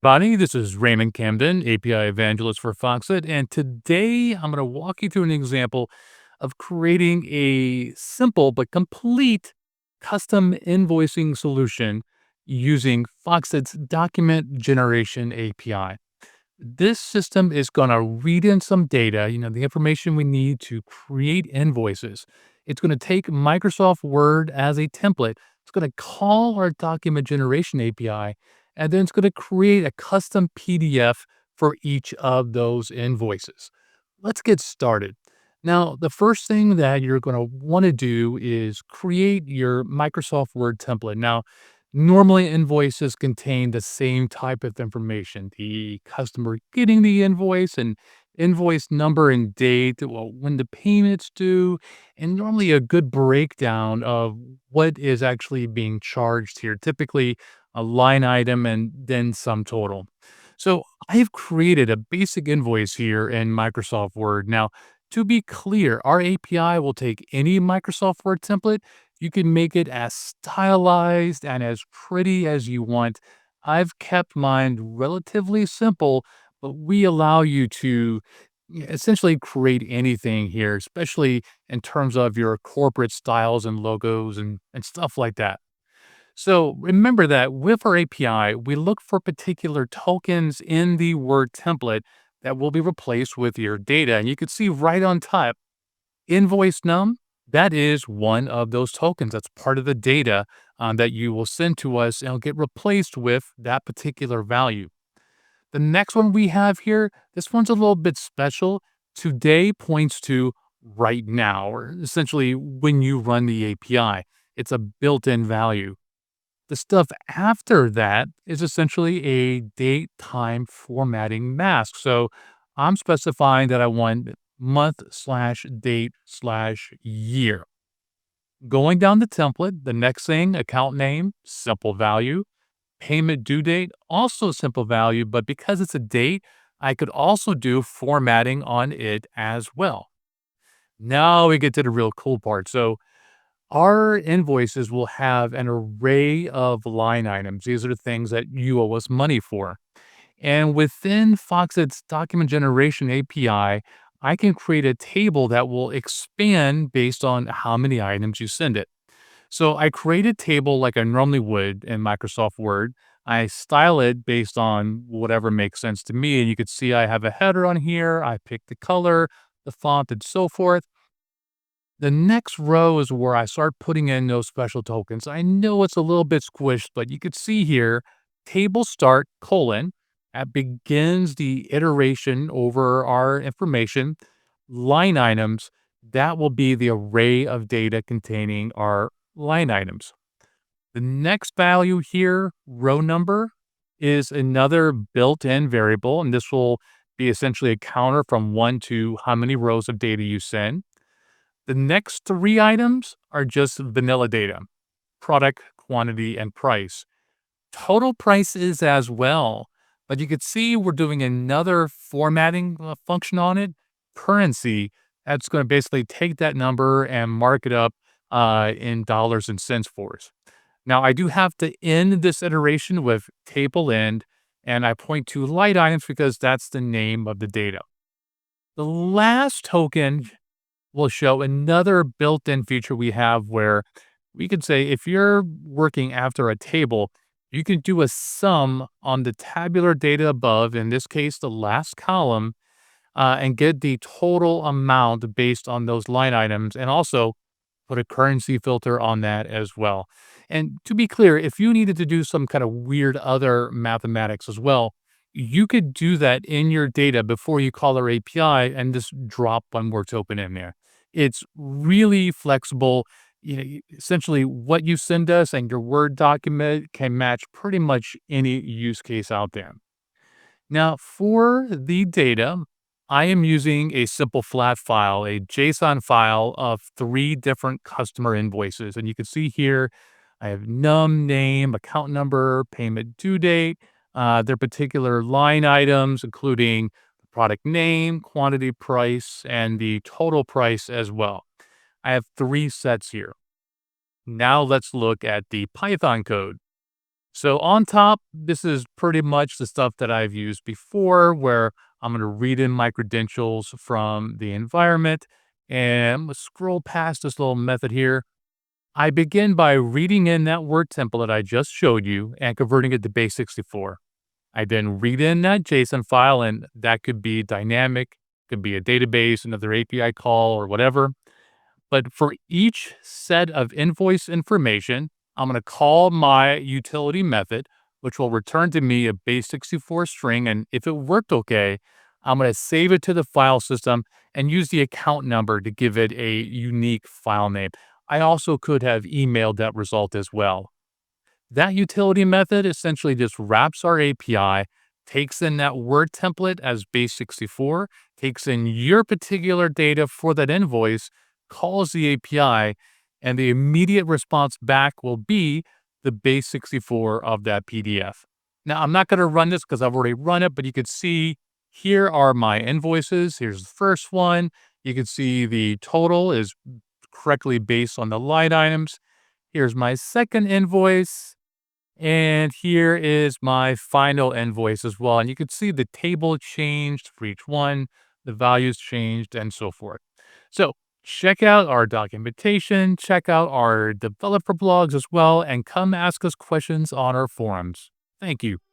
everybody. This is Raymond Camden, API evangelist for Foxit, and today I'm going to walk you through an example of creating a simple but complete custom invoicing solution using Foxit's Document Generation API. This system is going to read in some data, the information we need to create invoices. It's going to take Microsoft Word as a template. It's going to call our document generation API, and then it's going to create a custom PDF for each of those invoices. Let's get started. Now, the first thing that you're going to want to do is create your Microsoft Word template. Now, normally, invoices contain the same type of information, the customer getting the invoice and invoice number and date, well, when the payment's due, and normally a good breakdown of what is actually being charged here, typically a line item and then some total. So I've created a basic invoice here in Microsoft Word. Now, to be clear, our API will take any Microsoft Word template. You can make it as stylized and as pretty as you want. I've kept mine relatively simple, but we allow you to essentially create anything here, especially in terms of your corporate styles and logos and stuff like that. So remember that with our API, we look for particular tokens in the Word template that will be replaced with your data. And you can see right on top, invoice num, that is one of those tokens. That's part of the data that you will send to us and it'll get replaced with that particular value. The next one we have here, this one's a little bit special. Today points to right now, or essentially when you run the API. It's a built-in value. The stuff after that is essentially a date time formatting mask. So I'm specifying that I want month/date/year. Going down the template, the next thing, account name, simple value. Payment due date, also simple value, but because it's a date, I could also do formatting on it as well. Now we get to the real cool part. So our invoices will have an array of line items. These are the things that you owe us money for. And within Foxit's document generation API, I can create a table that will expand based on how many items you send it. So I create a table like I normally would in Microsoft Word. I style it based on whatever makes sense to me. And you can see I have a header on here. I pick the color, the font, and so forth. The next row is where I start putting in those special tokens. I know it's a little bit squished, but you could see here, table start colon, that begins the iteration over our information. Line items, that will be the array of data containing our line items. The next value here, row number, is another built-in variable, and this will be essentially a counter from 1 to how many rows of data you send. The next three items are just vanilla data: product, quantity, and price. Total prices as well, but you could see we're doing another formatting function on it. Currency, that's going to basically take that number and mark it up in dollars and cents for us. Now, I do have to end this iteration with table end, and I point to light items because that's the name of the data. The last token will show another built-in feature we have where we could say if you're working after a table, you can do a sum on the tabular data above, in this case, the last column, and get the total amount based on those line items, and also put a currency filter on that as well. And to be clear, if you needed to do some kind of weird other mathematics as well, you could do that in your data before you call our API and just drop one works open in there. It's really flexible. Essentially what you send us and your Word document can match pretty much any use case out there. Now, for the data, I am using a simple flat file, a JSON file of three different customer invoices. And you can see here, I have num, name, account number, payment due date, their particular line items, including the product name, quantity price, and the total price as well. I have three sets here. Now let's look at the Python code. So on top, this is pretty much the stuff that I've used before where I'm going to read in my credentials from the environment and I'm going to scroll past this little method here. I begin by reading in that word template I just showed you and converting it to base64. I then read in that JSON file, and that could be dynamic, could be a database, another API call, or whatever. But for each set of invoice information, I'm going to call my utility method, which will return to me a base64 string. And if it worked okay, I'm going to save it to the file system and use the account number to give it a unique file name. I also could have emailed that result as well. That utility method essentially just wraps our API, takes in that word template as base64, takes in your particular data for that invoice, calls the API, and the immediate response back will be the base64 of that PDF. Now, I'm not going to run this because I've already run it, but you can see here are my invoices. Here's the first one. You can see the total is correctly based on the line items. Here's my second invoice. And here is my final invoice as well. And you can see the table changed for each one, the values changed, and so forth. So check out our documentation, check out our developer blogs as well, and come ask us questions on our forums. Thank you.